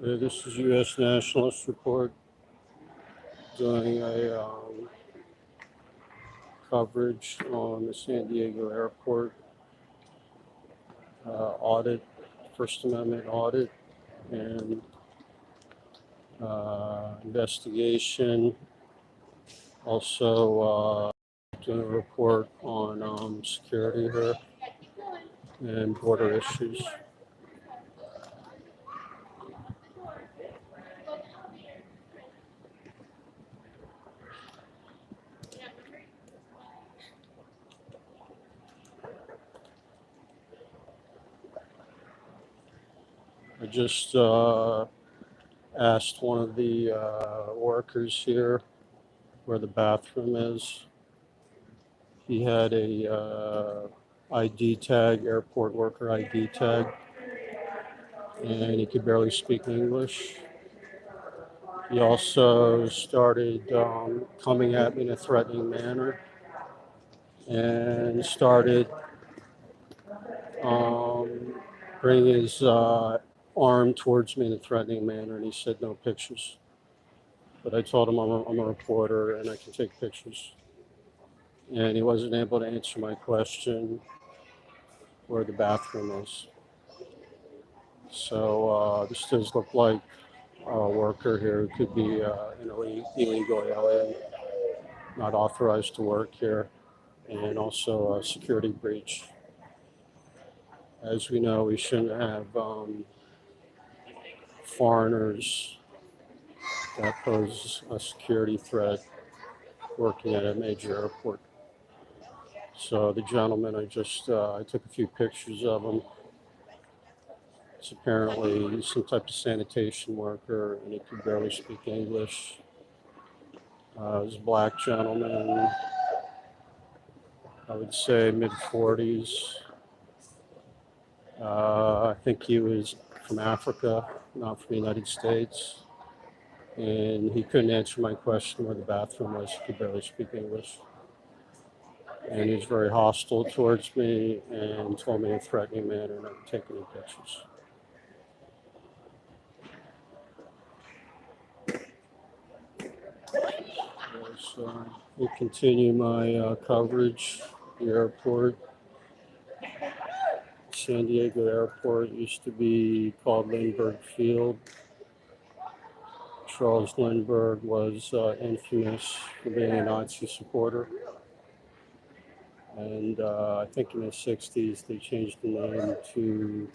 This is U.S. Nationalist Report doing a coverage on the San Diego Airport audit, First Amendment audit, and investigation. Also doing a report on security here and border issues. I just asked one of the workers here where the bathroom is. He had a ID tag, airport worker ID tag, and he could barely speak English. He also started coming at me in a threatening manner and started bringing his arm towards me in a threatening manner, and he said no pictures. But I told him I'm a reporter and I can take pictures. And he wasn't able to answer my question where the bathroom is. So this does look like a worker here who could be an illegal alien, not authorized to work here, and also a security breach. As we know, we shouldn't have foreigners that pose a security threat working at a major airport. So the gentleman, I took a few pictures of him. It's apparently some type of sanitation worker, and he could barely speak English. He was a black gentleman, I would say mid-40s. I think he was from Africa, not from the United States. And he couldn't answer my question where the bathroom was. He could barely speak English. And he was very hostile towards me and told me in a threatening manner not to take any pictures. So we'll continue my coverage. The airport, San Diego Airport, used to be called Lindbergh Field. Charles Lindbergh was infamous for being a Nazi supporter. And I think in the 60s they changed the name to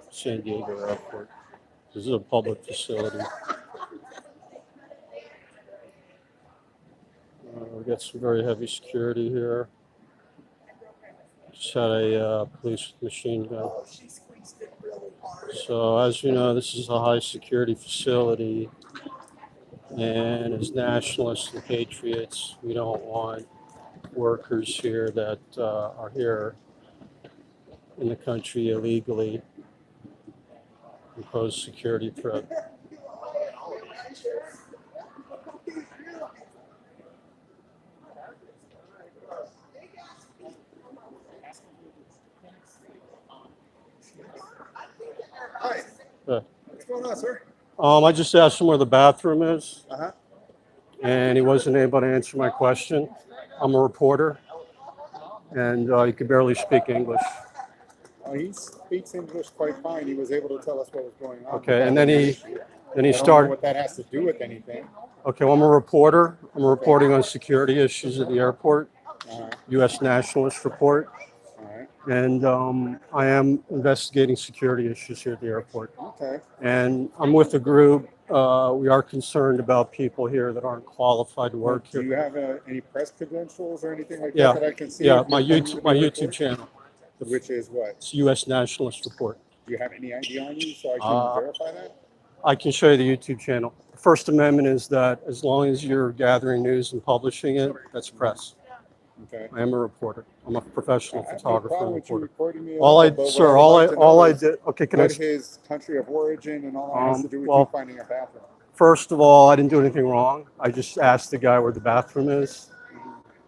San Diego Airport. This is a public facility. We've got some very heavy security here. Just had a police machine gun. So as you know, this is a high security facility, and as nationalists and patriots, we don't want workers here that are here in the country illegally and pose security threat. Hi. What's going on, sir? I just asked him where the bathroom is, Uh-huh. and he wasn't able to answer my question. I'm a reporter, and he could barely speak English. He speaks English quite fine. He was able to tell us what was going on. Okay, and then he I don't know started. what that has to do with anything. Okay, well, I'm a reporter. I'm reporting on security issues at the airport, Uh-huh. U.S. Nationalist Report, All right. and I am investigating security issues here at the airport. Okay. And I'm with a group. We are concerned about people here that aren't qualified to work Do here. you have any press credentials or anything like Yeah. that I can see? Yeah, if my you're coming to the YouTube report? channel. Which is what? It's U.S. Nationalist Report. Do you have any ID on you so I can verify that? I can show you the YouTube channel. The First Amendment is that as long as you're gathering news and publishing it, that's press. Okay. I am a reporter. I'm a professional I have no photographer problem and with you reporter. recording me at All I, but what sir, would all like I, to all know I is did. Okay, can I? what his country of origin and all that has to do with well, you finding a bathroom. First of all, I didn't do anything wrong. I just asked the guy where the bathroom is,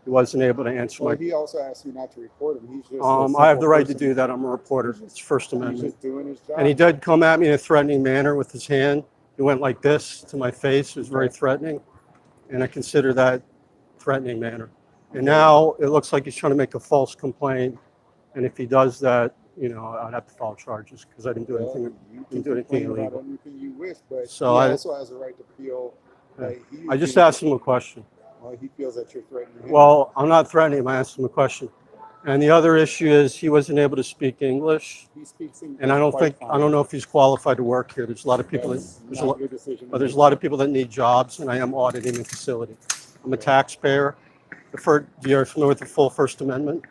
He wasn't able to answer Well, my. he also asked you not to report him. He's just. I have the right to do that. I'm a reporter. It's First He's Amendment. just doing his job. And he did come at me in a threatening manner with his hand. He went like this to my face. It was very threatening. And I consider that threatening manner. And now it looks like he's trying to make a false complaint. And if he does that, you know, I'd have to file charges because I didn't do anything. You Didn't do can anything complain illegal. about anything you wish, but So he I- also has a right to feel that he. I just asked him a question. Well, he feels that you're threatening him. Well, I'm not threatening him. I asked him a question. And the other issue is he wasn't able to speak English. He speaks English And I don't quite know if he's qualified to work here. There's a lot of people That's that, there's a not lot, your decision. but there's a lot of people that need jobs, and I am auditing the facility. I'm a taxpayer. You're familiar with the full First Amendment?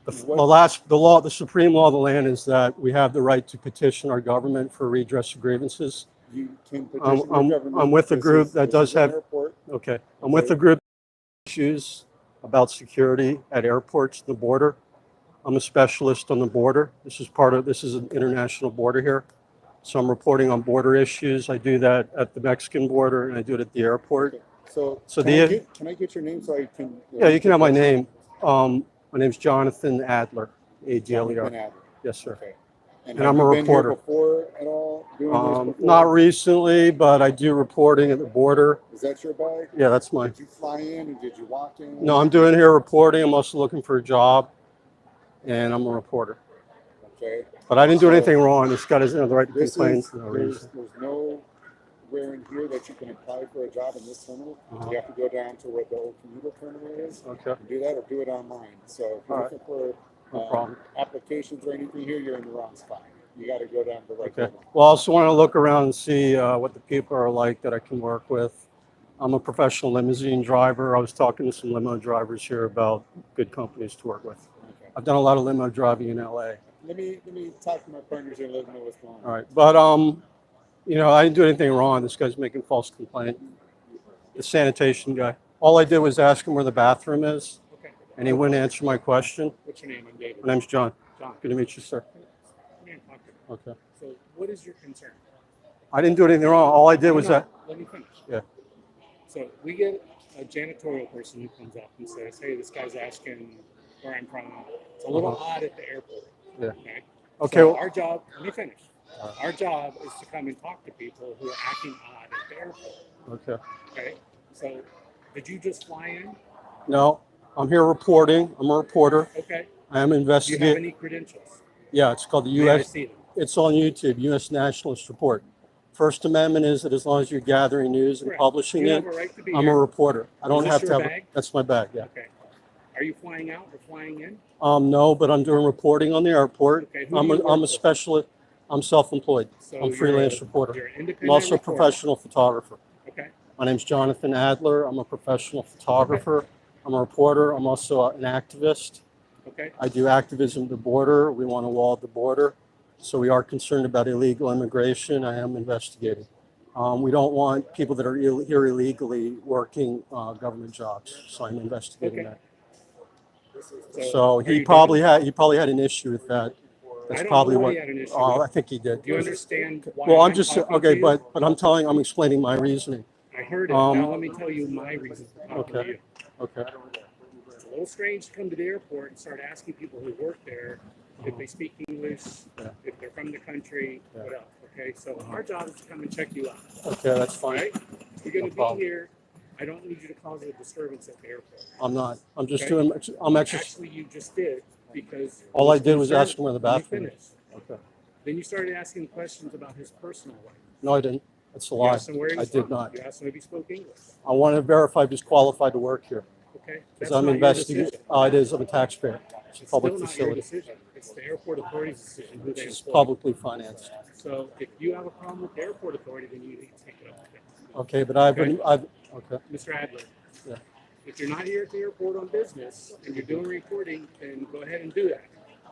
The supreme law of the land is that we have the right to petition our government for redress of grievances. You can petition the government. I'm with a group that does have. Airport. Okay, I'm with a group that issues about security at airports, the border. I'm a specialist on the border. This is an international border here. So I'm reporting on border issues. I do that at the Mexican border and I do it at the airport. Okay. So can I get your name so I can? Yeah, you can have my name. My name's Jonathan Adler, A-D-L-E-R. Jonathan Adler. Yes, sir. Okay. And I'm a have you been here reporter. before at all? Doing this before? Not recently, but I do reporting at the border. Is that your bag? Yeah, that's mine. Did you fly in and did you walk in? No, I'm doing here reporting. I'm also looking for a job, and I'm a reporter. Okay. But I didn't do anything wrong. This guy doesn't have the right to complain for no There's reason. nowhere in here that you can apply for a job in this terminal. You have to go down to where the old commuter terminal is. Okay. And do that or do it online. So if you're All right. looking for No problem. applications or anything here, you're in the wrong spot. You got to go down to the right Okay. terminal. Well, I also want to look around and see what the people are like that I can work with. I'm a professional limousine driver. I was talking to some limo drivers here about good companies to work with. Okay. I've done a lot of limo driving in LA. Let me talk to my partners here and let them know what's going on. All right. But, you know, I didn't do anything wrong. This guy's making false complaint. The sanitation guy. All I did was ask him where the bathroom is, Okay. and he wouldn't answer my question. What's your name? I'm David. My name's John. John. Good to meet you, sir. Come here and talk to me. Okay. So what is your concern? I didn't do anything wrong. All I did was that. Let me finish. Yeah. So we get a janitorial person who comes up and says, hey, this guy's asking where I'm from. It's a little odd at the airport. Yeah. Okay. Okay. So well, our job, let me finish. Our job is to come and talk to people who are acting odd at the airport. okay. Okay. So did you just fly in? No, I'm here reporting. I'm a reporter. Okay. I am Do you have investigating. any credentials? Yeah, it's called the May I U.S. see them? It's on YouTube, U.S. Nationalist Report. First Amendment is that as long as you're gathering news and Correct. publishing You it, have a right to be I'm here. a reporter. I don't this have to your have. bag? That's my bag. Yeah. Okay. Are you flying out or flying in? No, but I'm doing reporting on the airport. Okay, who do I'm you work a for? specialist. I'm self-employed. So I'm a you're freelance reporter. You're an I'm independent also a reporter. professional photographer. Okay. My name's Jonathan Adler. I'm a professional photographer. I'm a reporter. I'm also an activist. Okay. I do activism at the border. We want to wall the border. So we are concerned about illegal immigration. I am investigating. We don't want people that are here illegally working government jobs. So I'm investigating Okay. that. are So he you probably had an issue with that. That's I don't probably know what. he had an issue Oh, with. I think he did. Do you understand why Well, I'm I'm just talking okay, to you? but I'm explaining my reasoning. I heard it. um, Now let me tell you my reason for talking to Okay. you. Okay. It's a little strange to come to the airport and start asking people who work there if they speak English, Yeah. if they're from the country, Yeah. what else. Okay, so our job is to come and check you out. Okay, that's fine. Right? You're going No to problem. be here. I don't need you to cause a disturbance at the airport. I'm not. I'm just Okay. doing. I'm actually. Actually, you just did because All I did was concerned. ask him where the Let me bathroom is. finish. Okay. Then you started asking questions about his personal life. No, I didn't. That's a You lie. asked him where he's I did from. not. You asked him if he spoke English. I want to verify if he's qualified to work here Okay, because that's I'm not your investigating. decision. It is. I'm a taxpayer. It's a It's public still not your facility. decision. It's the airport authority's decision who they It's employ. publicly financed. So if you have a problem with the airport authority, then you need to take it up with them. Okay, but I've been. Okay. Mr. Adler, Yeah. if you're not here at the airport on business and you're doing reporting, then go ahead and do that.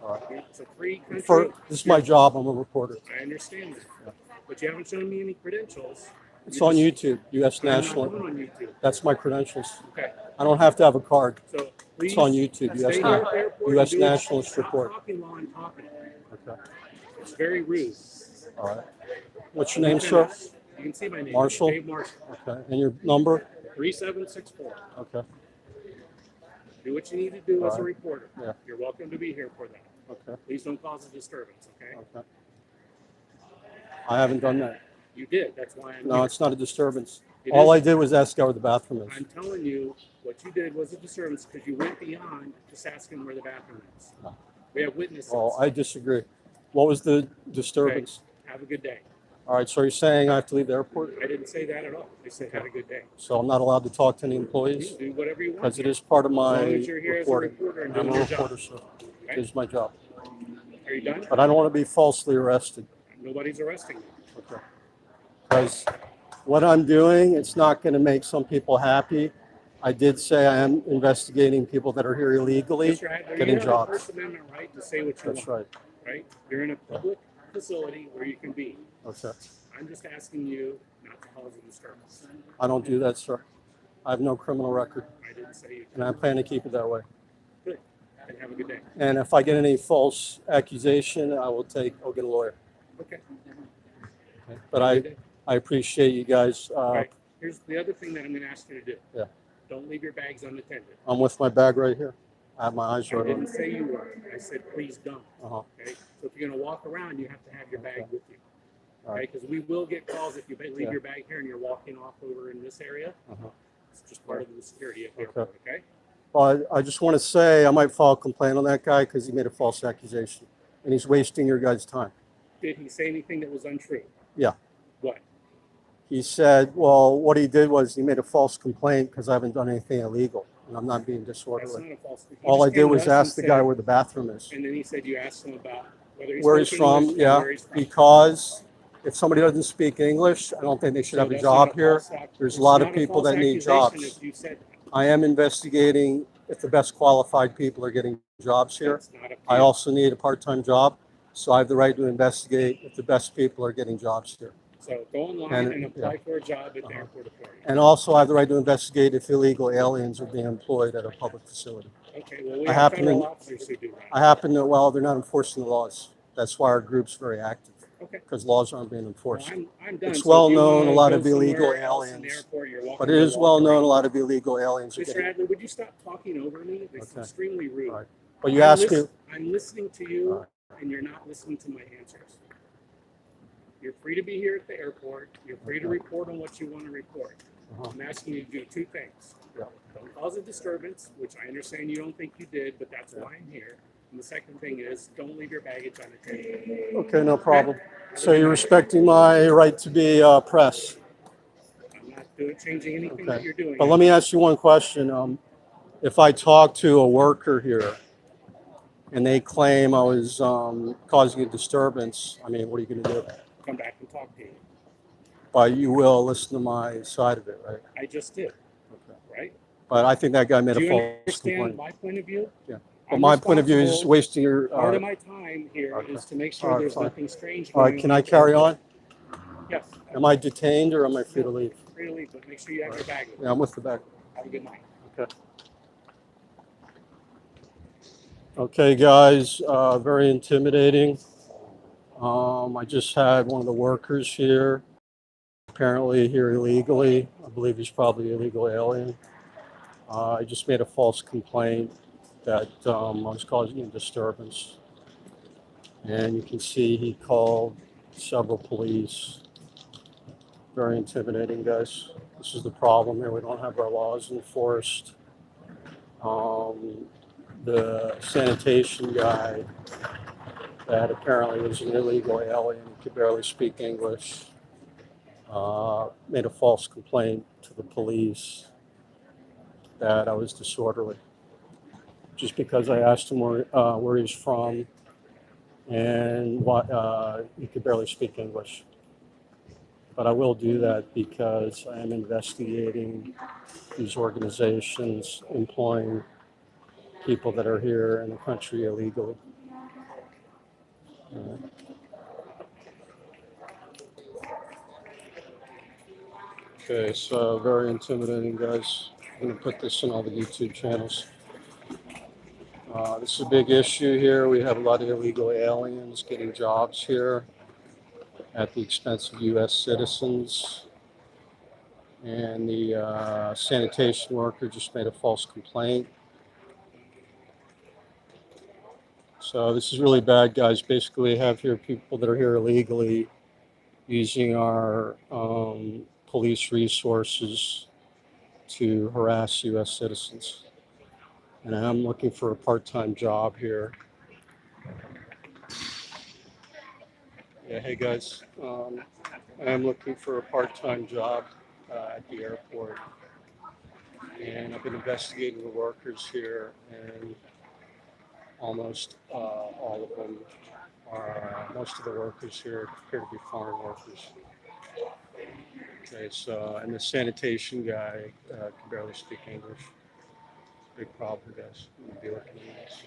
All right. It's a free country. This is my job. I'm a reporter. I understand that. But you haven't shown me any credentials. It's You on just- YouTube. U.S. I'm not National. going on YouTube. That's my credentials. Okay. I don't have to have a card. So please It's on YouTube. stay here at the airport U.S. and do it. Nationalist Stop Report. talking while I'm talking. Okay. It's very rude. All right. What's your name, sir? You can see my name. Marshall? Dave Marshall. Okay. And your number? 3764. Okay. Do what you need to do as a Right. reporter. Yeah. You're welcome to be here for that. Okay. Please don't cause a disturbance, okay? Okay. I haven't done that. You did. That's why I'm No, here. it's not a disturbance. It All I is- did was ask where the bathroom is. I'm telling you, what you did was a disturbance because you went beyond just asking where the bathroom is. Oh. We have witnesses. Well, I disagree. What was the disturbance? Have a good day. All right, so you're saying I have to leave the airport? I didn't say that at all. I said have a good day. So I'm not allowed to talk to any You employees? can do whatever you want. Because it is part of As my long as you're here as a reporting. reporter and I'm doing a your job. reporter, so it is my job. Are you done? But I don't want to be falsely arrested. Nobody's arresting you. Okay. Because what I'm doing, it's not going to make some people happy. I did say I am investigating people that are here illegally, Mr. Adler, getting you have a jobs. First Amendment right to say what you That's want. right. Right? You're in a public facility where you can be. Okay. I'm just asking you not to cause a disturbance. I don't do that, sir. I have no criminal record, I didn't say you and I plan to keep it that way. could. And have a good day. And if I get any false accusation, I'll get a lawyer. Okay. Okay? But Have a good day. I appreciate you guys. All right. Here's the other thing that I'm going to ask you to do. Yeah. Don't leave your bags unattended. I'm with my bag right here. I have my eyes I right on didn't it. say you were. I said please don't. Uh-huh. Okay. So if you're going to walk around, you have to have your bag Okay. with you. All Okay. right. Because we will get calls if you leave Yeah. your bag here and you're walking off over in this area. Uh-huh. It's just part of the security at the Okay. airport. Okay. Well, I just want to say I might file a complaint on that guy because he made a false accusation, and he's wasting your guys' time. Did he say anything that was untrue? Yeah. What? He said, well, what he did was he made a false complaint because I haven't done anything illegal, and I'm not being That's disorderly. not a false. He All just I did came to was us ask and the guy said- where the bathroom is. And then he said you asked him about whether Where he's spoke from, English and yeah, where he's from. because if somebody doesn't speak English, I don't think they should So have a that's job not here. false There's it's a lot of not people false that need accusation jobs. If you said I am investigating if the best qualified people are getting jobs here. that's not up to I you. also need a part-time job, so I have the right to investigate if the best people are getting jobs here. So go online And- and apply yeah. for a job at the Uh-huh. airport authority. And also I have the right to investigate if illegal aliens are being employed at a public facility. Okay, well, we I have happen federal to- officers who do that. I happen to, well, they're not enforcing the laws. That's why our group's very active, Okay. because laws aren't being Well, enforced. I'm done. It's So well if you known, wanna a lot go of illegal somewhere else in the aliens. airport, you're welcome But it to is walk well known around. a lot of illegal aliens are Mr. getting. Adler, would you stop talking over me? It's Okay. extremely rude. All right. But you asked me, I'm listening to you, All right. and you're not listening to my answers. You're free to be here at the airport. You're free to Okay. report on what you want to report. Uh-huh. I'm asking you to do two things. Yeah. Don't cause a disturbance, which I understand you don't think you did, but that's why I'm here. And the second thing is, don't leave your baggage unattended. okay, no problem. So you're respecting my right to be press. I'm not changing anything Okay. that you're doing. But let me ask you one question. If I talk to a worker here and they claim I was causing a disturbance, I mean, what are you going to do? Come back and talk to you. But you will listen to my side of it, right? I just did, Okay. right? But I think that guy made Do a you false understand complaint. my point of view? Yeah. I'm But my point of view is responsible. wasting your. Part of my time here is okay. to make sure All right, there's fine. nothing strange All going right, can on. I carry on? Yes. Am I detained or am I free to leave? Free to leave, but make sure you have your bag with you. Yeah, I'm with the back. Have a good night. Okay. Okay, guys, very intimidating. I just had one of the workers here, apparently here illegally. I believe he's probably an illegal alien. I just made a false complaint that I was causing a disturbance. And you can see he called several police. Very intimidating, guys. This is the problem here. We don't have our laws enforced. The sanitation guy that apparently was an illegal alien, could barely speak English, made a false complaint to the police that I was disorderly. Just because I asked him where he's from and what, he could barely speak English. But I will do that because I am investigating these organizations employing people that are here in the country illegally. Okay, so very intimidating, guys. I'm going to put this in all the YouTube channels. This is a big issue here. We have a lot of illegal aliens getting jobs here at the expense of U.S. citizens. And the sanitation worker just made a false complaint So this is really bad, guys. Basically, we have here people that are here illegally using our police resources to harass U.S. citizens. And I'm looking for a part-time job here. Yeah, hey guys. I'm looking for a part-time job at the airport. And I've been investigating the workers here, and almost all of them are, most of the workers here appear to be foreign workers. Okay, so, and the sanitation guy can barely speak English. Big problem, guys. I'm gonna be looking at this.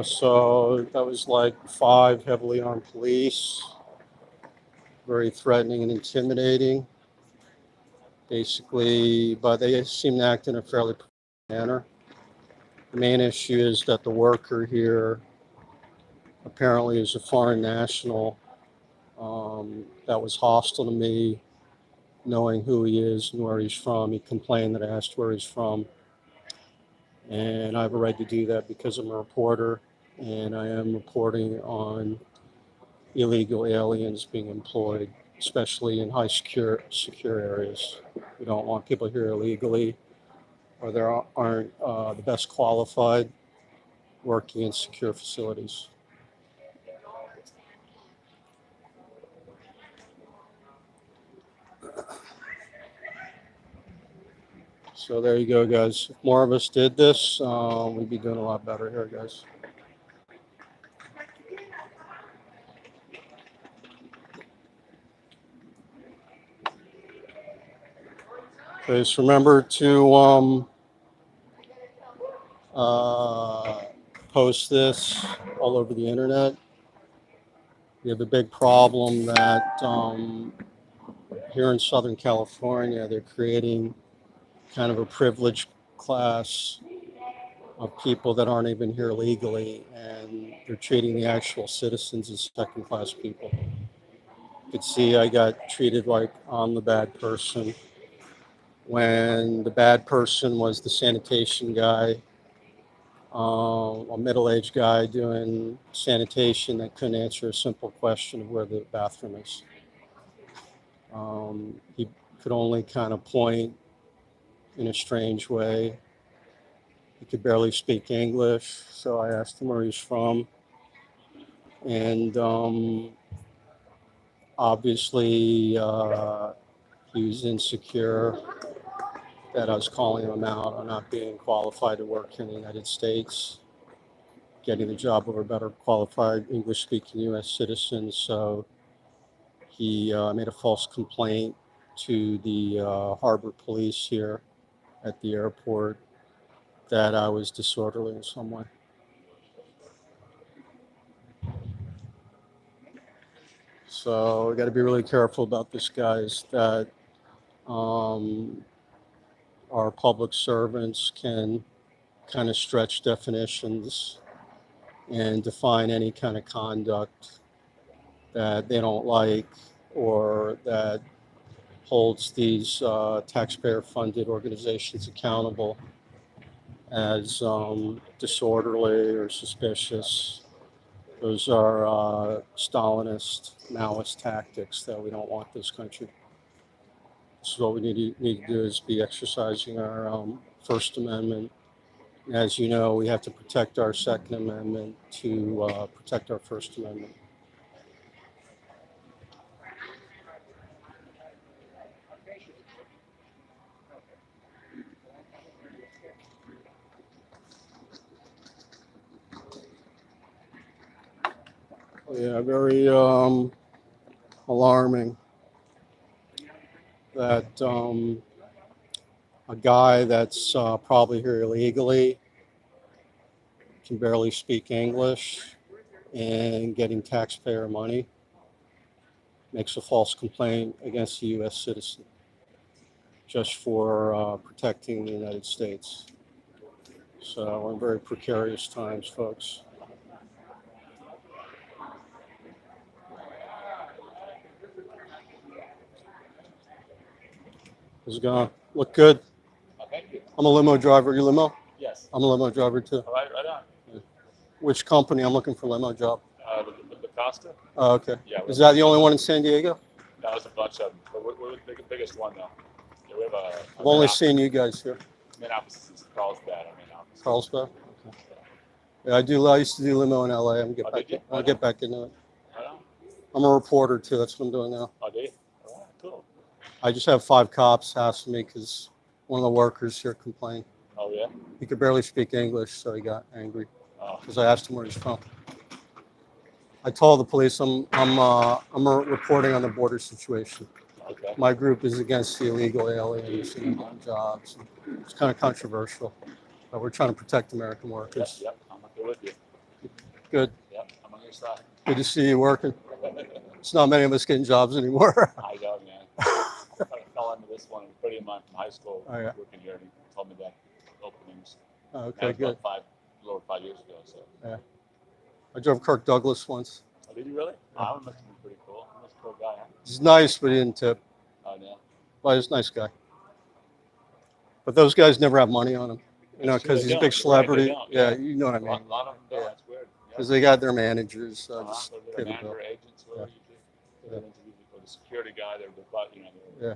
So that was like 5 heavily armed police, very threatening and intimidating. Basically, but they seem to act in a fairly professional manner. The main issue is that the worker here apparently is a foreign national that was hostile to me, knowing who he is and where he's from. He complained that I asked where he's from. And I have a right to do that because I'm a reporter, and I am reporting on illegal aliens being employed, especially in high secure areas. We don't want people here illegally, or there aren't the best qualified working in secure facilities. So there you go, guys. If more of us did this, we'd be doing a lot better here, guys. Okay, so remember to post this all over the internet. We have a big problem that here in Southern California, they're creating kind of a privileged class of people that aren't even here legally, and they're treating the actual citizens as second-class people. You could see I got treated like I'm the bad person, when the bad person was the sanitation guy, a middle-aged guy doing sanitation that couldn't answer a simple question of where the bathroom is. He could only kind of point in a strange way. He could barely speak English, so I asked him where he's from. And obviously, he was insecure that I was calling him out on not being qualified to work in the United States, getting the job over better qualified English-speaking U.S. citizens. So he made a false complaint to the harbor police here at the airport that I was disorderly in some way. So we got to be really careful about this, guys, that our public servants can kind of stretch definitions and define any kind of conduct that they don't like, or that holds these taxpayer-funded organizations accountable as disorderly or suspicious. Those are Stalinist, Maoist tactics that we don't want in this country. So what we need to do is be exercising our First Amendment. As you know, we have to protect our Second Amendment to protect our First Amendment. Yeah, very alarming that a guy that's probably here illegally, can barely speak English, and getting taxpayer money, makes a false complaint against a U.S. citizen just for protecting the United States. So we're in very precarious times, folks. How's it going? Look good. Thank you. I'm a limo driver. You limo? Yes. I'm a limo driver too. All right, right on. Which company? I'm looking for a limo job. The Costa? Oh, okay. Yeah. Is that the only one in San Diego? That was a bunch of them. But we're the biggest one, though. Yeah, we have I've only seen you guys here. main office is Carlsbad, our main office. Carlsbad? Okay. Yeah, I used to do limo in LA. I'll get back into it. Right on. I'm a reporter too. That's what I'm doing now. Oh, do you? All right, cool. I just have 5 cops asking me because one of the workers here complained. Oh, yeah? He could barely speak English, so he got angry Oh, because I asked him where he's from. I told the police I'm reporting on the border situation. okay. My group is against the illegal aliens and jobs. It's kind of controversial, but we're trying to protect American Yep, workers. yep. I'm here with you. Good. Yep, I'm on your side. Good to see you working. It's not many of us getting jobs anymore. I know, man. I fell into this one. A buddy of mine from high school Oh, yeah. working here, and he told me that openings. Okay, That was good. about a little over 5 years ago. So. I drove Kirk Douglas once. Oh, did you really? Oh, that must have been pretty cool. He was a cool guy, huh? He's nice, but he didn't tip. Oh, yeah. But he's a nice guy. But those guys never have money on him, you know, That's true, because they he's a don't. big You're right, they celebrity. don't, Yeah, yeah. you know what I A mean. lot of them don't. Yeah. That's weird. Because they got their managers. So just So pay they're the bill. manager agents, whatever you do. Yeah. They're interviewed for the security guy. They're you know. Yeah.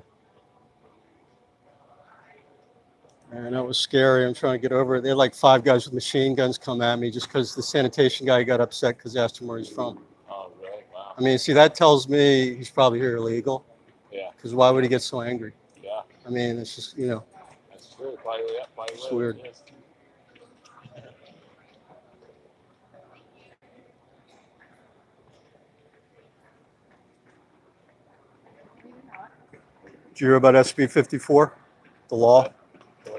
And that was scary. I'm trying to get over it. They had like 5 guys with machine guns come at me just because the sanitation guy got upset because I asked him where he's from. Oh, really? Wow. I mean, see, that tells me he's probably here illegal. Yeah. Because why would he get so angry? Yeah. I mean, it's just, you know, That's true. Probably, yeah, probably It's would, weird. yes. did you hear about SB 54, the law?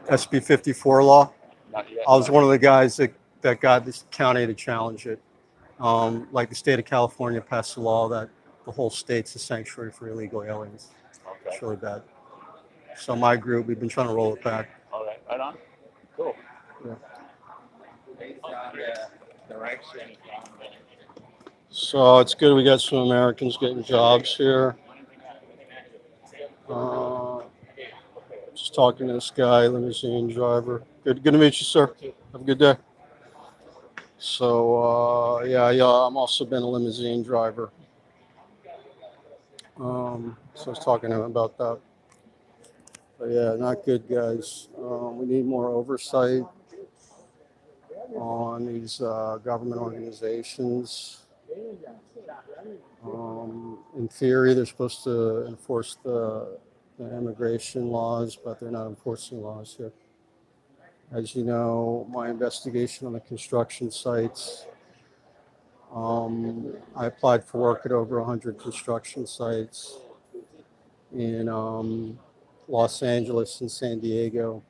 SB 54 law? Not yet. I was one of the guys that got this county to challenge it. Like the state of California passed a law that the whole state's a sanctuary for illegal aliens. Okay. It's really bad. So my group, we've been trying to roll it back. All right. Right on. Cool. Yeah. Based on the direction. So it's good we got some Americans getting jobs here. Just talking to this guy, limousine driver. Good to meet you, sir. Have a good day. So yeah, I'm also been a limousine driver. So I was talking to him about that. But yeah, not good, guys. We need more oversight on these government organizations. In theory, they're supposed to enforce the immigration laws, but they're not enforcing laws here. As you know, my investigation on the construction sites, I applied for work at over 100 construction sites in Los Angeles and San Diego,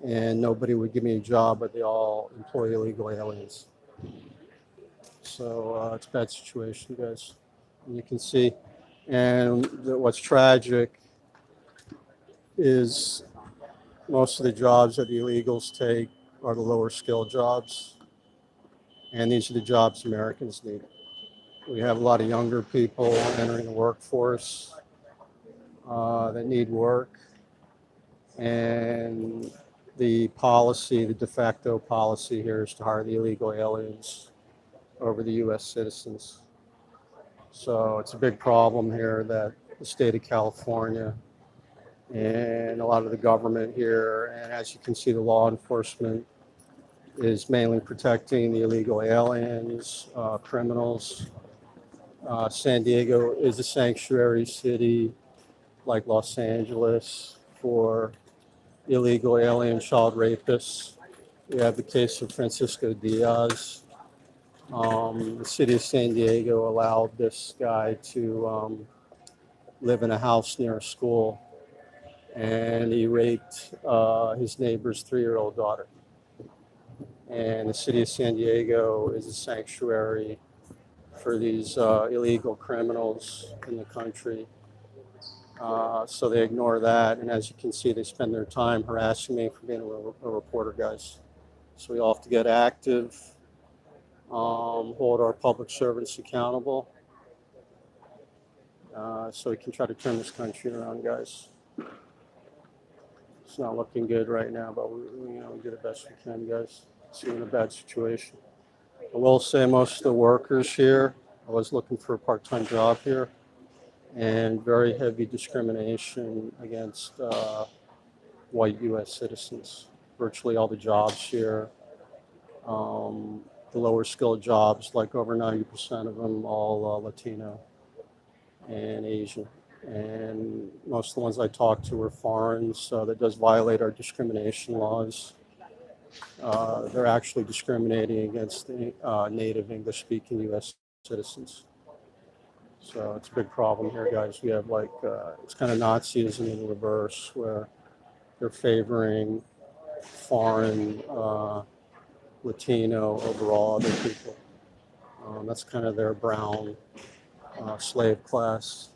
and nobody would give me a job, but they all employ illegal aliens. So it's a bad situation, guys. And you can see, and what's tragic is most of the jobs that the illegals take are the lower skill jobs, and these are the jobs Americans need. We have a lot of younger people entering the workforce that need work, and the policy, the de facto policy here is to hire the illegal aliens over the U.S. citizens. So it's a big problem here that the state of California and a lot of the government here, and as you can see, the law enforcement is mainly protecting the illegal aliens, criminals. San Diego is a sanctuary city like Los Angeles for illegal alien child rapists. We have the case of Francisco Diaz. The city of San Diego allowed this guy to live in a house near a school, and he raped his neighbor's 3-year-old daughter. And the city of San Diego is a sanctuary for these illegal criminals in the country. So they ignore that, and as you can see, they spend their time harassing me for being a reporter, guys. So we all have to get active, hold our public servants accountable, so we can try to turn this country around, guys. It's not looking good right now, but we do the best we can, guys. It's in a bad situation. I will say most of the workers here, I was looking for a part-time job here, and very heavy discrimination against white U.S. citizens. Virtually all the jobs here, the lower skilled jobs, like over 90% of them, all Latino and Asian. And most of the ones I talked to were foreign, so that does violate our discrimination laws. They're actually discriminating against the native English-speaking U.S. citizens. So it's a big problem here, guys. We have it's kind of Nazism in reverse, where they're favoring foreign Latino over all other people. That's kind of their brown slave class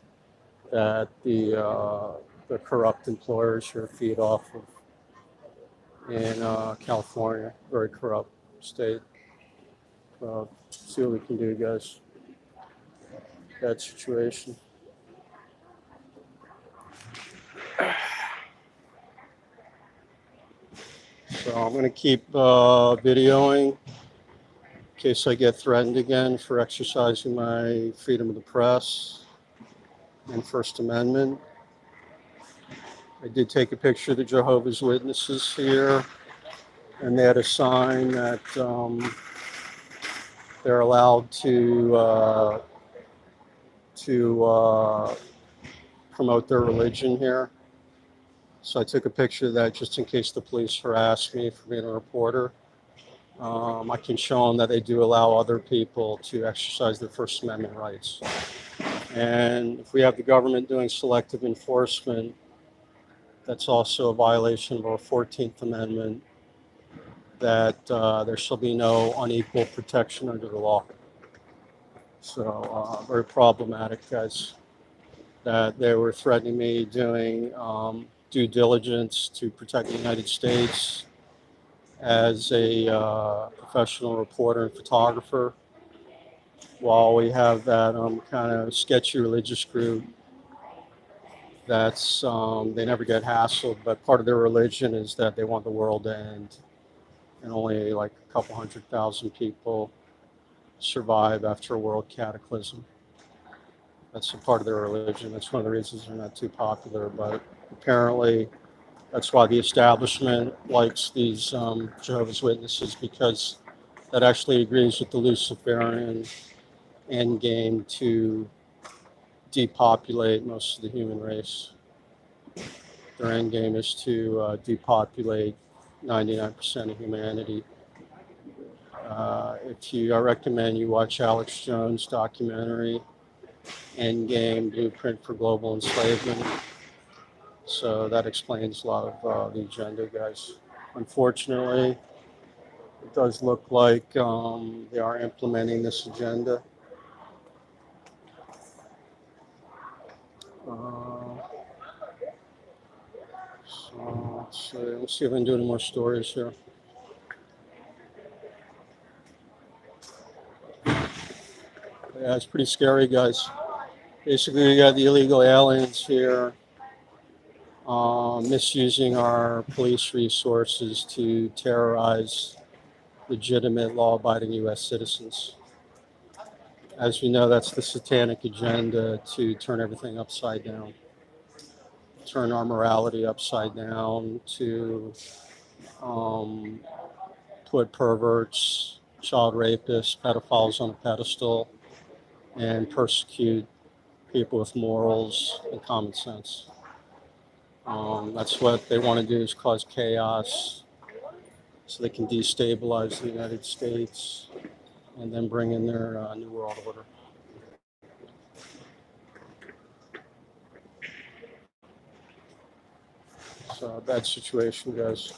that the corrupt employers here feed off of in California, very corrupt state. See what we can do, guys. Bad situation. So I'm going to keep videoing in case I get threatened again for exercising my freedom of the press and First Amendment. I did take a picture of the Jehovah's Witnesses here, and they had a sign that they're allowed to promote their religion here. So I took a picture of that just in case the police harass me for being a reporter. I can show them that they do allow other people to exercise their First Amendment rights. And if we have the government doing selective enforcement, that's also a violation of our 14th Amendment, that there shall be no unequal protection under the law. So very problematic, guys, that they were threatening me doing due diligence to protect the United States as a professional reporter and photographer, while we have that kind of sketchy religious group that's they never get hassled, but part of their religion is that they want the world to end and only like a couple 100,000 people survive after a world cataclysm. That's a part of their religion. That's one of the reasons they're not too popular, but apparently that's why the establishment likes these Jehovah's Witnesses, because that actually agrees with the Luciferian end game to depopulate most of the human race. Their end game is to depopulate 99% of humanity. I recommend you watch Alex Jones' documentary, Endgame: Blueprint for Global Enslavement. So that explains a lot of the agenda, guys. Unfortunately, it does look like they are implementing this agenda. So let's see if I can do any more stories here. Yeah, it's pretty scary, guys. Basically, we got the illegal aliens here misusing our police resources to terrorize legitimate, law-abiding U.S. citizens. As we know, that's the satanic agenda, to turn everything upside down, turn our morality upside down, to put perverts, child rapists, pedophiles on a pedestal, and persecute people with morals and common sense. That's what they want to do, is cause chaos so they can destabilize the United States and then bring in their New World Order. So bad situation, guys.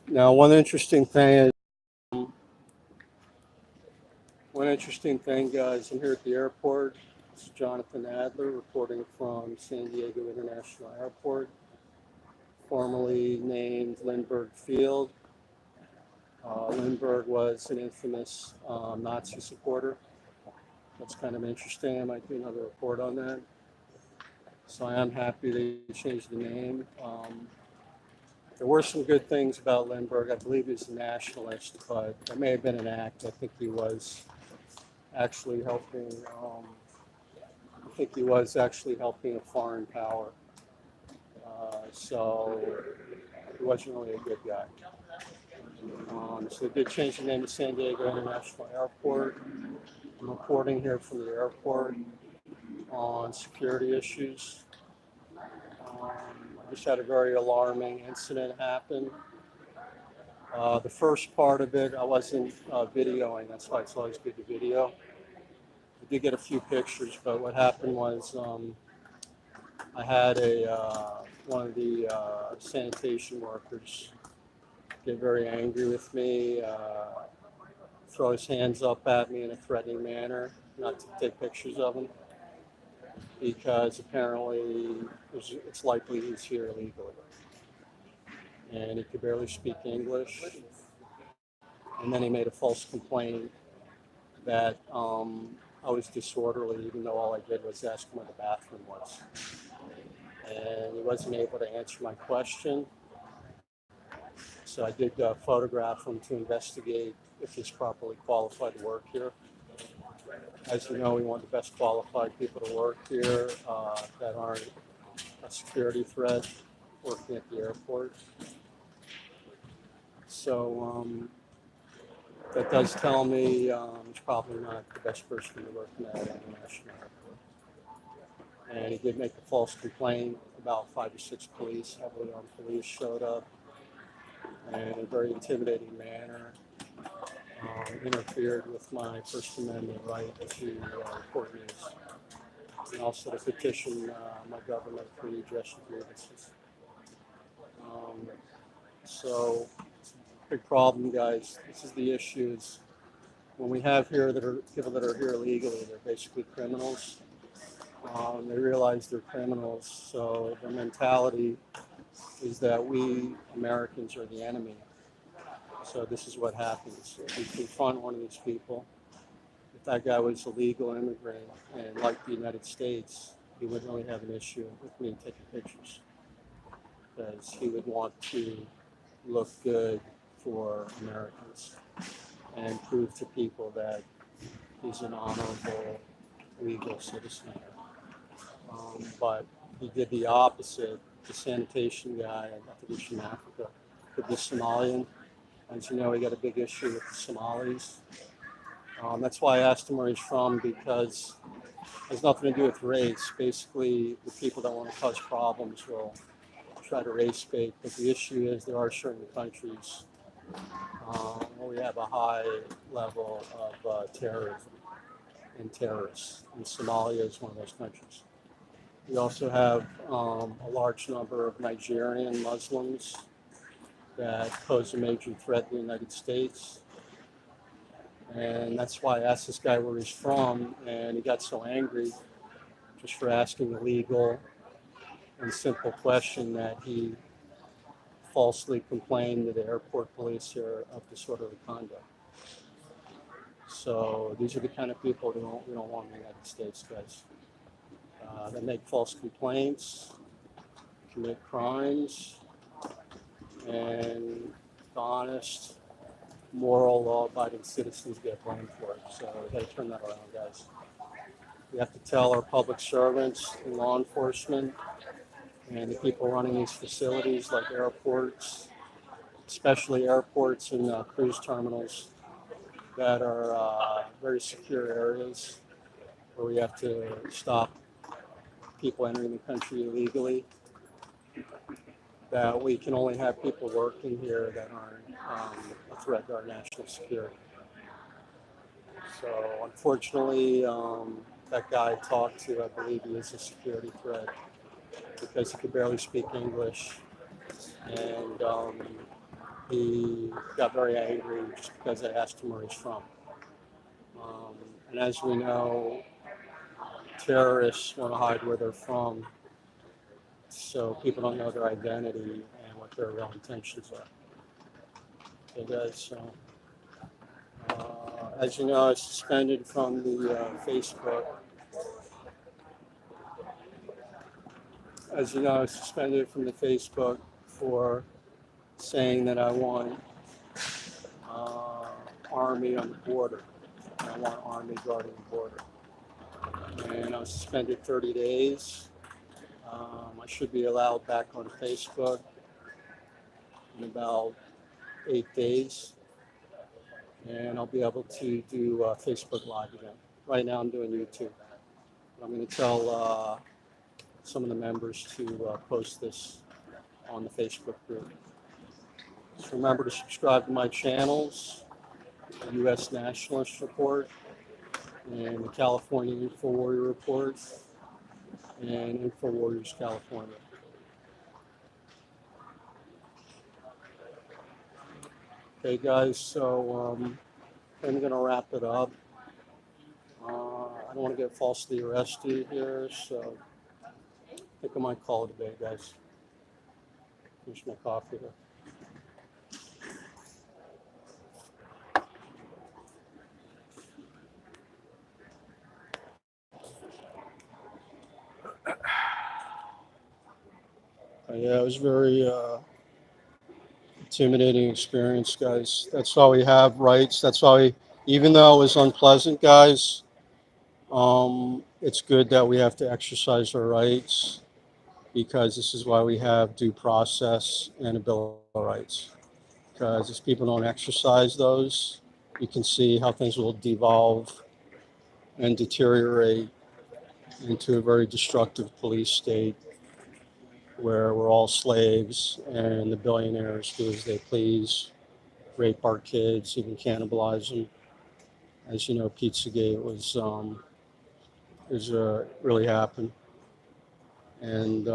Now, one interesting thing, guys, I'm here at the airport. This is Jonathan Adler reporting from San Diego International Airport, formerly named Lindbergh Field. Lindbergh was an infamous Nazi supporter. That's kind of interesting. I might do another report on that. So I am happy they changed the name. There were some good things about Lindbergh. I believe he's a nationalist, but there may have been an act. I think he was actually helping. I think he was actually helping a foreign power. So he wasn't really a good guy. So they did change the name to San Diego International Airport. I'm reporting here from the airport on security issues. I just had a very alarming incident happen. The first part of it, I wasn't videoing. That's why it's always good to video. I did get a few pictures, but what happened was I had one of the sanitation workers get very angry with me, throw his hands up at me in a threatening manner, not to take pictures of him, because apparently it's likely he's here illegally. And he could barely speak English. And then he made a false complaint that I was disorderly, even though all I did was ask him where the bathroom was. And he wasn't able to answer my question. So I did photograph him to investigate if he's properly qualified to work here. As you know, we want the best qualified people to work here that aren't a security threat working at the airport. So that does tell me he's probably not the best person to work in that international airport. And he did make a false complaint. About 5 or 6 police, heavily armed police, showed up and in a very intimidating manner interfered with my First Amendment right to report news, and also to petition my government for redress of grievances. So it's a big problem, guys. This is the issue. Is when we have here that are people that are here illegally, they're basically criminals. They realize they're criminals, so their mentality is that we Americans are the enemy. So this is what happens. If we confront one of these people, if that guy was a legal immigrant and liked the United States, he wouldn't really have an issue with me taking pictures, because he would want to look good for Americans and prove to people that he's an honorable, legal citizen. But he did the opposite. The sanitation guy, I think he's from Africa, could be Somalian. As you know, we got a big issue with the Somalis. That's why I asked him where he's from, because it has nothing to do with race. Basically, the people that want to cause problems will try to race bait. But the issue is there are certain countries where we have a high level of terrorism and terrorists. And Somalia is one of those countries. We also have a large number of Nigerian Muslims that pose a major threat to the United States. And that's why I asked this guy where he's from, and he got so angry just for asking a legal and simple question that he falsely complained to the airport police here of disorderly conduct. So these are the kind of people we don't want in the United States, guys. They make false complaints, commit crimes, and honest, moral, law-abiding citizens get blamed for it. So we got to turn that around, guys. We have to tell our public servants and law enforcement and the people running these facilities like airports, especially airports and cruise terminals that are very secure areas where we have to stop people entering the country illegally, that we can only have people working here that aren't a threat to our national security. So unfortunately, that guy I talked to, I believe he is a security threat because he could barely speak English, and he got very angry just because I asked him where he's from. And as we know, terrorists want to hide where they're from, so people don't know their identity and what their real intentions are. Okay, guys, so as you know, I was suspended from the Facebook. as you know, I was suspended from the Facebook for saying that I want Army on the border. I want Army guarding the border. And I was suspended 30 days. I should be allowed back on Facebook in about 8 days. And I'll be able to do Facebook Live again. Right now I'm doing YouTube. I'm going to tell some of the members to post this on the Facebook group. Just remember to subscribe to my channels, the U.S. Nationalist Report, and the California Info Warrior Report, and Info Warriors California. Okay, guys, so I'm going to wrap it up. I don't want to get falsely arrested here, so I think I might call it a day, guys. Finish my coffee here. Yeah, it was very intimidating experience, guys. That's why we have rights. That's why we, even though it was unpleasant, guys, it's good that we have to exercise our rights, because this is why we have due process and a Bill of Rights. Because if people don't exercise those, you can see how things will devolve and deteriorate into a very destructive police state where we're all slaves and the billionaires do as they please, rape our kids, even cannibalize them. As you know, Pizzagate really happened. And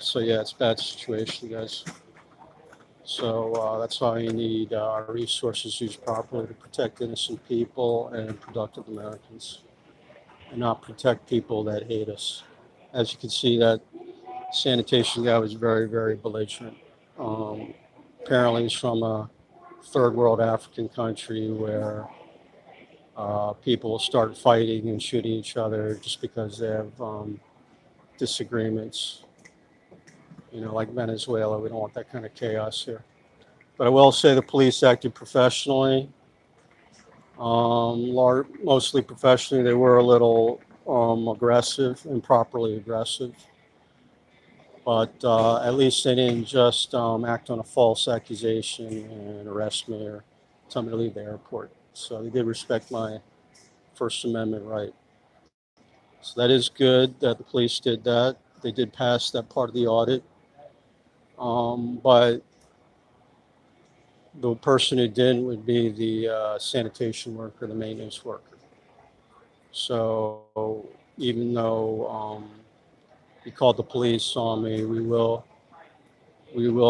so yeah, it's a bad situation, guys. So that's why you need our resources used properly to protect innocent people and productive Americans, and not protect people that hate us. As you can see, that sanitation guy was very, very belligerent. Apparently he's from a third world African country where people will start fighting and shooting each other just because they have disagreements. You know, like Venezuela, we don't want that kind of chaos here. But I will say the police acted professionally, mostly professionally. They were a little aggressive, improperly aggressive. But at least they didn't just act on a false accusation and arrest me or tell me to leave the airport. So they did respect my First Amendment right. So that is good that the police did that. They did pass that part of the audit. But the person who didn't would be the sanitation worker, the maintenance worker. So even though he called the police on me, we will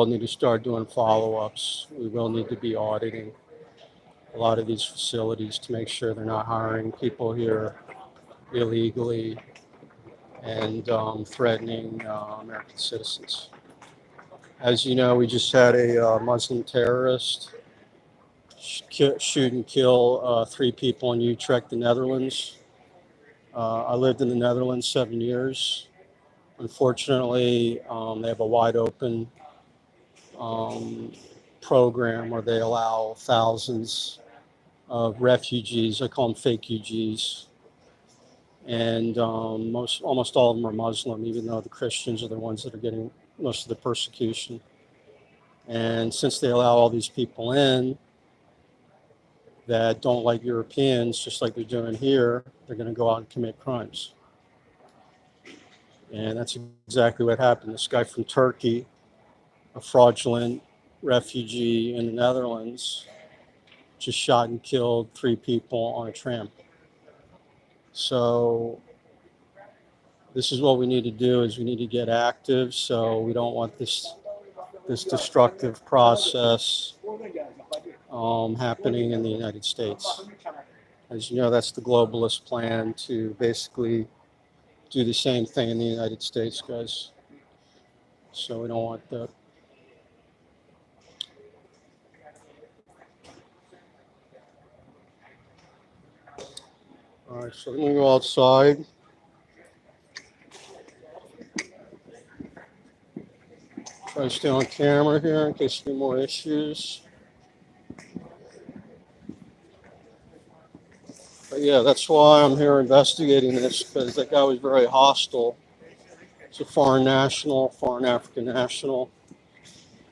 need to start doing follow-ups. We will need to be auditing a lot of these facilities to make sure they're not hiring people here illegally and threatening American citizens. As you know, we just had a Muslim terrorist shoot and kill 3 people in Utrecht, the Netherlands. I lived in the Netherlands 7 years. Unfortunately, they have a wide open program where they allow thousands of refugees. I call them fake UGs. And almost all of them are Muslim, even though the Christians are the ones that are getting most of the persecution. And since they allow all these people in that don't like Europeans, just like they're doing here, they're going to go out and commit crimes. And that's exactly what happened. This guy from Turkey, a fraudulent refugee in the Netherlands, just shot and killed 3 people on a tram. So this is what we need to do, is we need to get active. So we don't want this destructive process happening in the United States. As you know, that's the globalist plan to basically do the same thing in the United States, guys. So we don't want that. All right, so I'm gonna go outside. Try to stay on camera here in case any more issues. But yeah, that's why I'm here investigating this, because that guy was very hostile. It's a foreign national, foreign African national.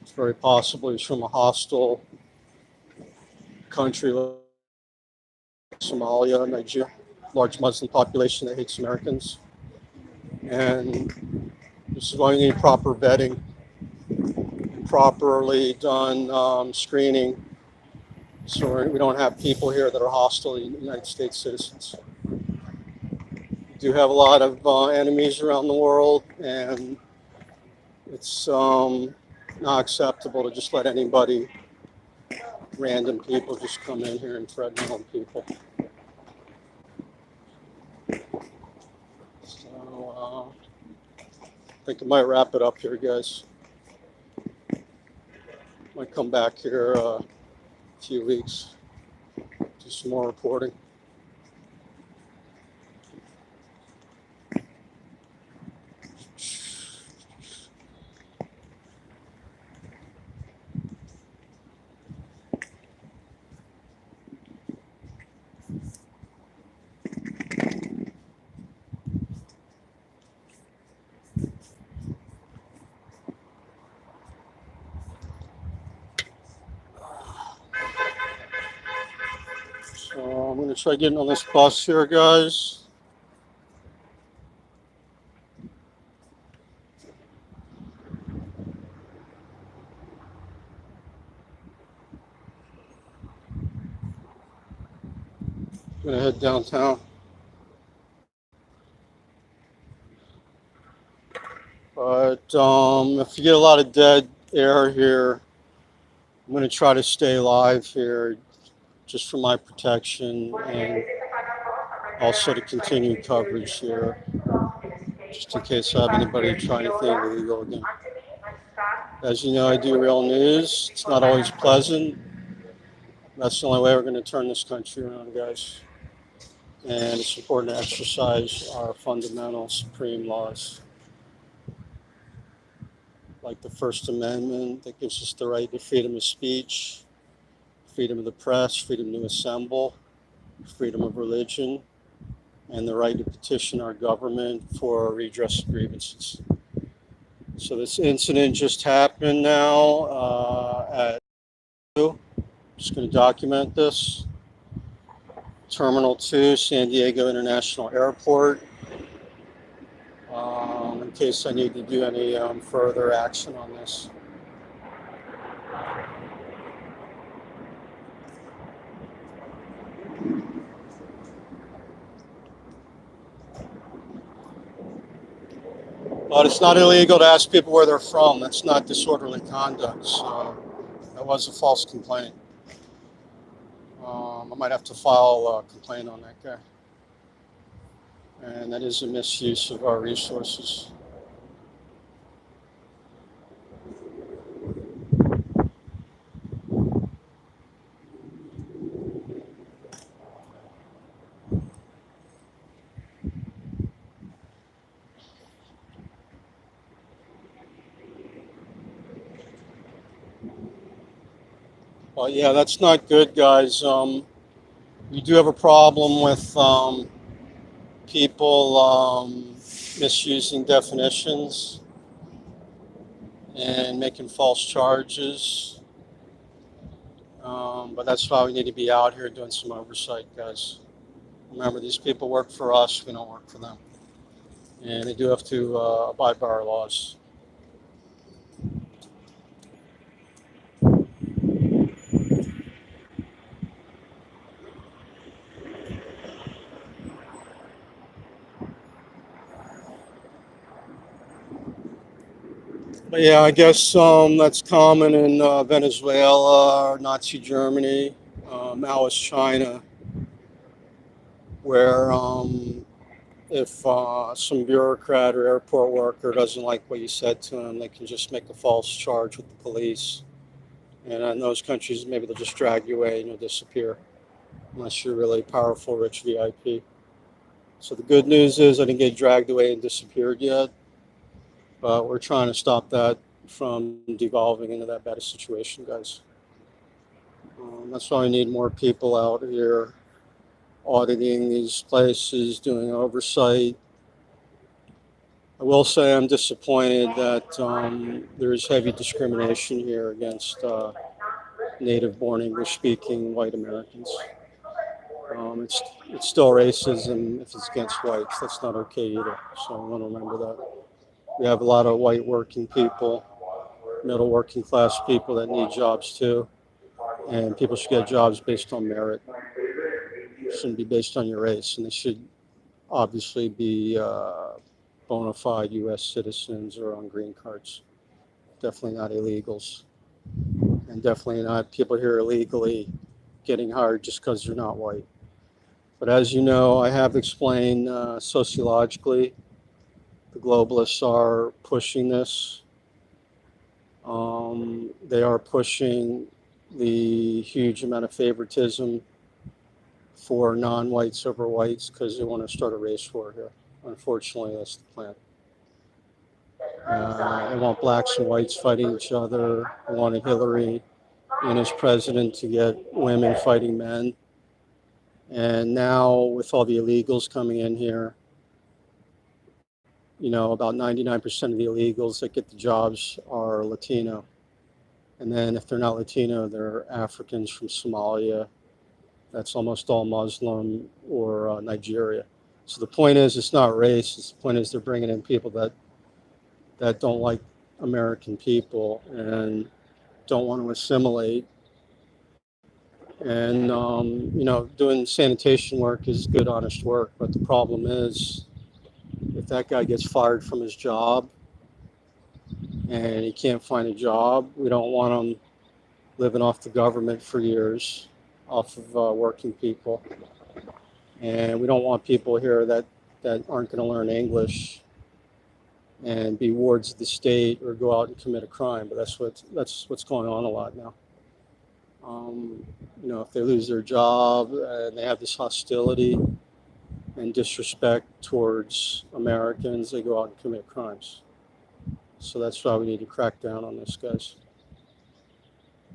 It's very possible he's from a hostile country like Somalia, Nigeria, large Muslim population that hates Americans. And this is why you need proper vetting, properly done screening, so we don't have people here that are hostile to United States citizens. We do have a lot of enemies around the world, and it's not acceptable to just let anybody, random people, just come in here and threaten on people. So I think I might wrap it up here, guys. Might come back here a few weeks, do some more reporting. So I'm going to try getting on this bus here, guys. I'm going to head downtown. But if you get a lot of dead air here, I'm going to try to stay live here just for my protection and also to continue coverage here, just in case I have anybody trying anything illegal again. As you know, I do real news. It's not always pleasant. That's the only way we're going to turn this country around, guys. And it's important to exercise our fundamental supreme laws, like the First Amendment that gives us the right to freedom of speech, freedom of the press, freedom to assemble, freedom of religion, and the right to petition our government for redress of grievances. So this incident just happened now at 2. Just going to document this. Terminal 2, San Diego International Airport. In case I need to do any further action on this. But it's not illegal to ask people where they're from. That's not disorderly conduct. So that was a false complaint. I might have to file a complaint on that guy. And that is a misuse of our resources. Well, yeah, that's not good, guys. We do have a problem with people misusing definitions and making false charges. But that's why we need to be out here doing some oversight, guys. Remember, these people work for us, we don't work for them. And they do have to abide by our laws. But yeah, I guess that's common in Venezuela, Nazi Germany, Maoist China, where if some bureaucrat or airport worker doesn't like what you said to them, they can just make a false charge with the police. And in those countries, maybe they'll just drag you away and you'll disappear, unless you're really powerful, rich VIP. So the good news is I didn't get dragged away and disappeared yet. But we're trying to stop that from devolving into that bad a situation, guys. That's why we need more people out here auditing these places, doing oversight. I will say I'm disappointed that there is heavy discrimination here against native-born English-speaking white Americans. It's still racism if it's against whites. That's not okay either. So I want to remember that. We have a lot of white working people, middle working class people that need jobs too, and people should get jobs based on merit. It shouldn't be based on your race, and they should obviously be bona fide U.S. citizens or on green cards. Definitely not illegals, and definitely not people here illegally getting hired just because they're not white. But as you know, I have explained sociologically, the globalists are pushing this. They are pushing the huge amount of favoritism for non-whites over whites because they want to start a race war here. Unfortunately, that's the plan. They want blacks and whites fighting each other. They wanted Hillary in as president to get women fighting men. And now with all the illegals coming in here, you know, about 99% of the illegals that get the jobs are Latino. And then if they're not Latino, they're Africans from Somalia. That's almost all Muslim or Nigeria. So the point is, it's not race. The point is they're bringing in people that don't like American people and don't want to assimilate. And, you know, doing sanitation work is good, honest work. But the problem is, if that guy gets fired from his job and he can't find a job, we don't want him living off the government for years, off of working people. And we don't want people here that aren't going to learn English and be wards of the state or go out and commit a crime. But that's what's going on a lot now. You know, if they lose their job and they have this hostility and disrespect towards Americans, they go out and commit crimes. So that's why we need to crack down on this, guys.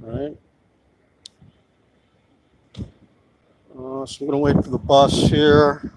All right. So I'm going to wait for the bus here.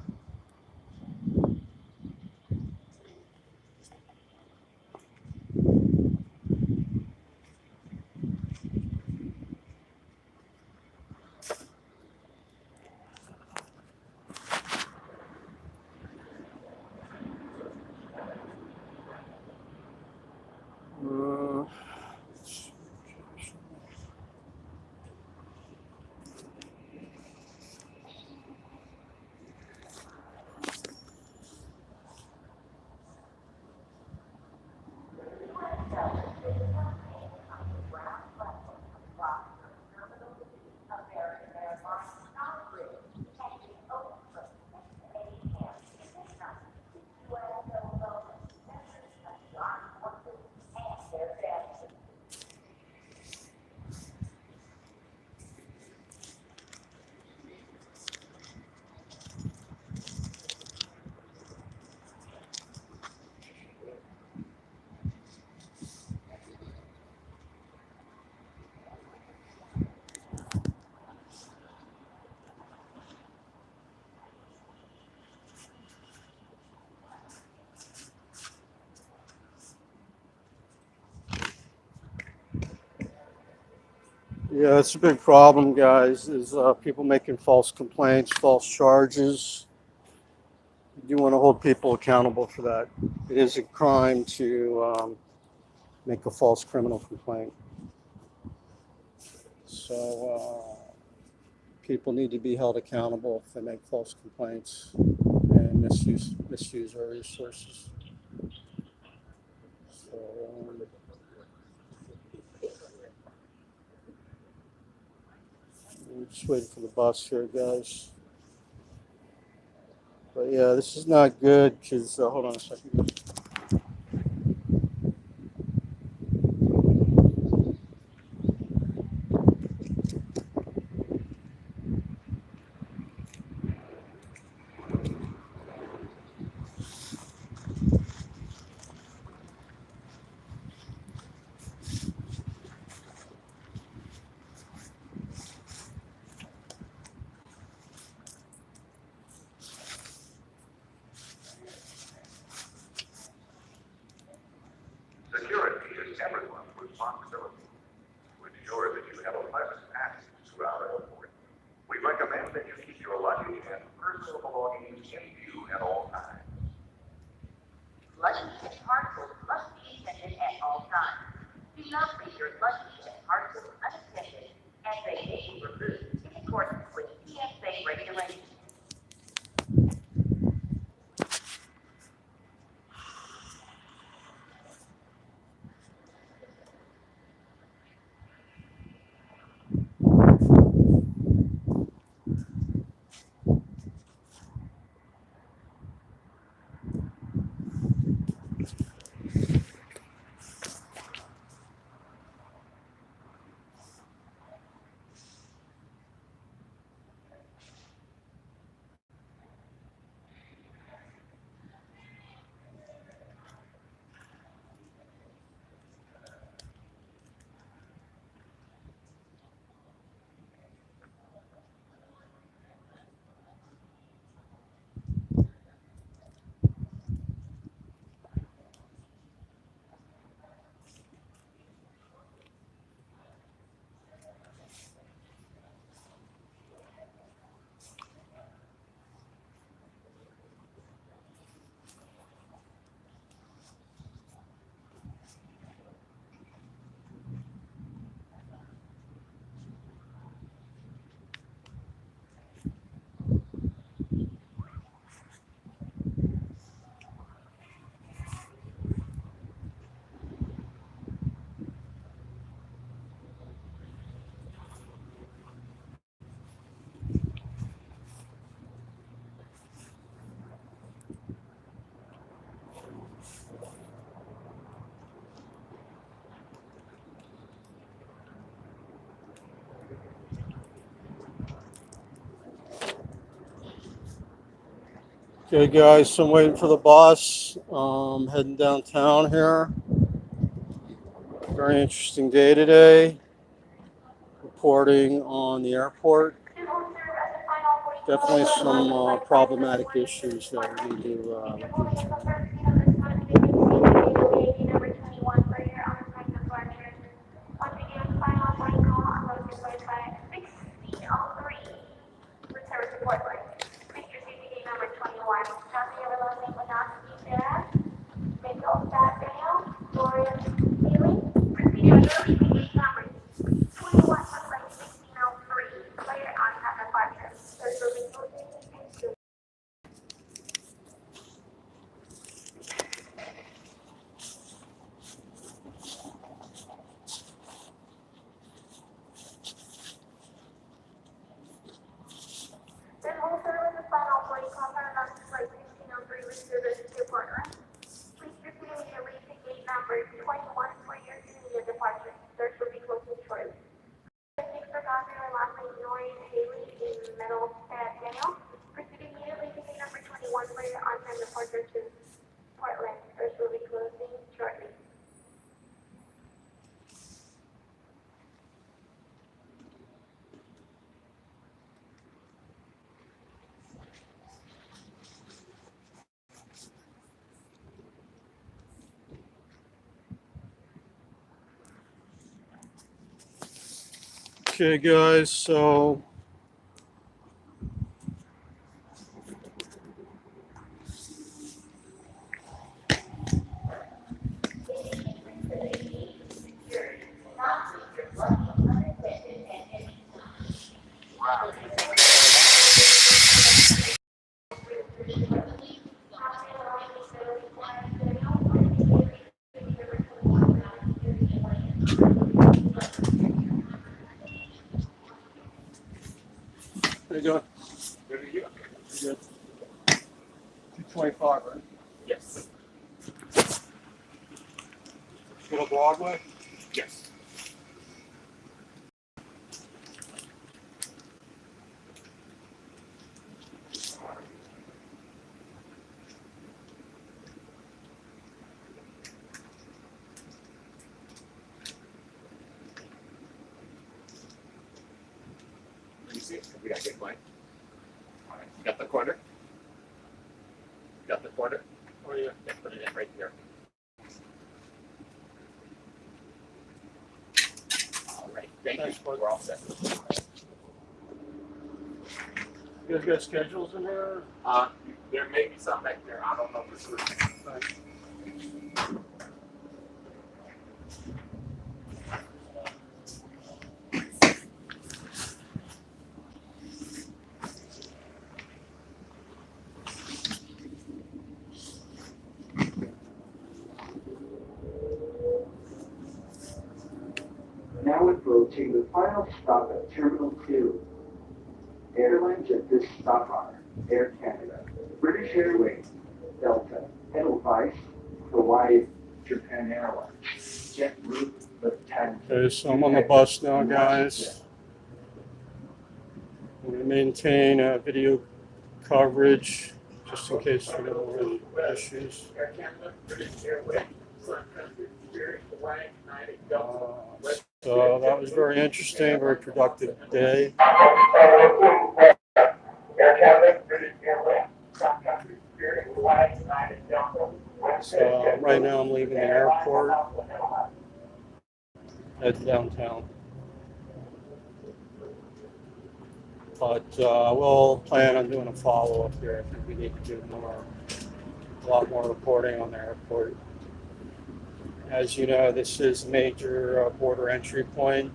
Yeah, it's a big problem, guys, is people making false complaints, false charges. You want to hold people accountable for that. It is a crime to make a false criminal complaint. So people need to be held accountable if they make false complaints and misuse our resources. So we're just waiting for the bus here, guys. But yeah, this is not good because, hold on a second. Do not leave your luggage and parcels unattended, and they may be removed in accordance with TSA regulations. Okay, guys, so I'm waiting for the bus. Heading downtown here. Very interesting day today. Reporting on the airport. Definitely some problematic issues that we need to look into. Then also in the final boarding compound on flight 1603 with service to Portland. Please proceed immediately to gate number 21 for your immediate departure. Doors will be closing shortly. Thanks for passing our last name, Noreen Haley in middle Daniel. Proceed immediately to gate number 21 for your on-time departure to Portland. Doors will be closing shortly. Okay, guys, so how you doing? Good to you. Good. 225, right? Yes. Go to Broadway? Yes. You see, we got good point. All right. You got the quarter? You got the quarter? Oh, yeah. Yeah, put it in right here. All right. Thank Thanks, you. bud. We're all set. You guys got schedules in there? There may be some back there. I don't know for sure. Thanks. Final stop at Terminal 2. Airlines at this stop are Air Canada, British Airways, Delta, Edelweiss, Hawaii, Japan Airlines, JetBlue, Lufthansa. Okay, so I'm on the bus now, guys. We maintain video coverage just in case we don't have issues. Air Canada, British Airways, Sun Country, Spirit, Hawaii, United, Delta. So that was very interesting, very productive day. Air Canada, British Airways, Sun Country, Spirit, Hawaii, United, Delta. So right now I'm leaving the airport, head downtown. But we'll plan on doing a follow-up here. I think we need to do a lot more reporting on the airport. As you know, this is a major border entry point.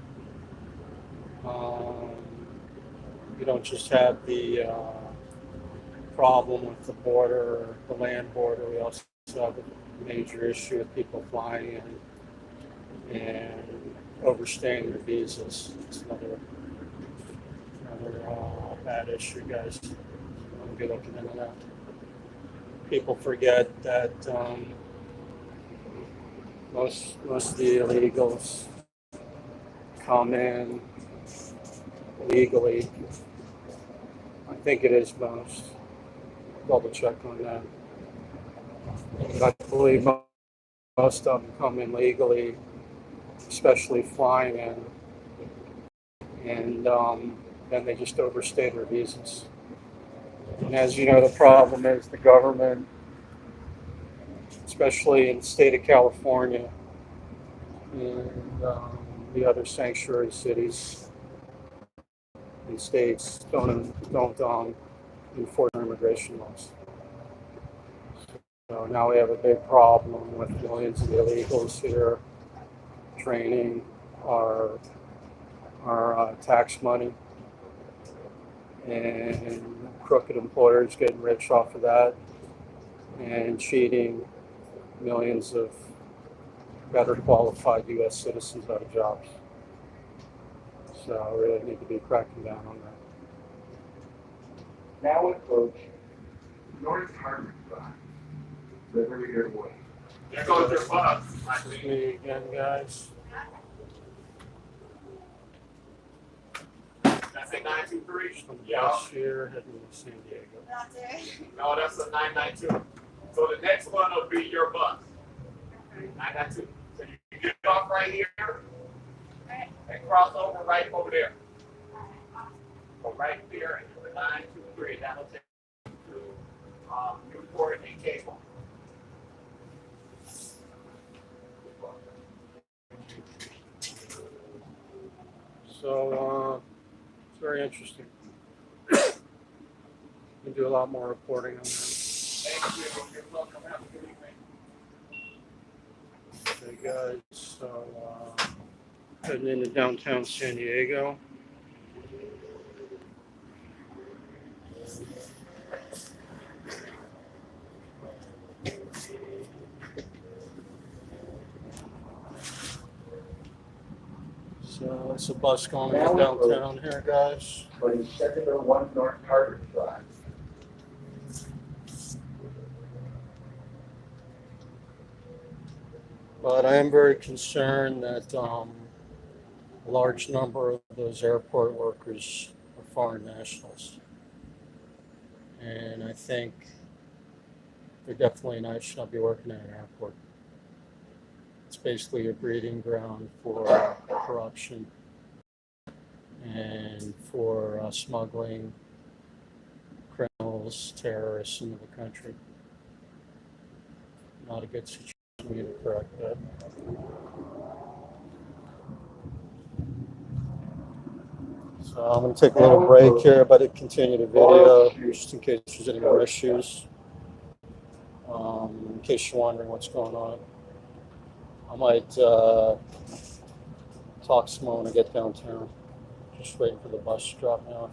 You don't just have the problem with the border, the land border. We also have a major issue with people flying in and overstaying their visas. It's another bad issue, guys. I'll be looking into that. People forget that most of the illegals come in legally. I think it is most. Double check on that. But I believe most of them come in legally, especially flying in, and then they just overstay their visas. And as you know, the problem is the government, especially in the state of California and the other sanctuary cities and states don't enforce immigration laws. So now we have a big problem with millions of illegals here draining our tax money, and crooked employers getting rich off of that and cheating millions of better qualified U.S. citizens out of jobs. So we really need to be cracking down on that. Now approach North Harbor Drive, Liberty Airways. There goes your bus. This is me again, guys. That's a 923. From the Yeah. bus here heading to San Diego. No, that's a 992. So the next one will be your bus. 992. So you get off right here and cross over right over there. Go right there and do the 923. That'll take you to Newport and Cable. So it's very interesting. We do a lot more reporting on that. Thank you. You're welcome. Have a good evening. Okay, guys. So heading into downtown San Diego. So it's a bus going to downtown here, guys. But instead of the 1 North Harbor Drive. But I am very concerned that a large number of those airport workers are foreign nationals. And I think they're definitely not, should not be working at an airport. It's basically a breeding ground for corruption and for smuggling criminals, terrorists into the country. Not a good situation. We need to correct that. So I'm going to take a little break here, but continue the video just in case there's any more issues. In case you're wondering what's going on. I might talk some more when I get downtown. Just waiting for the bus to drop me off.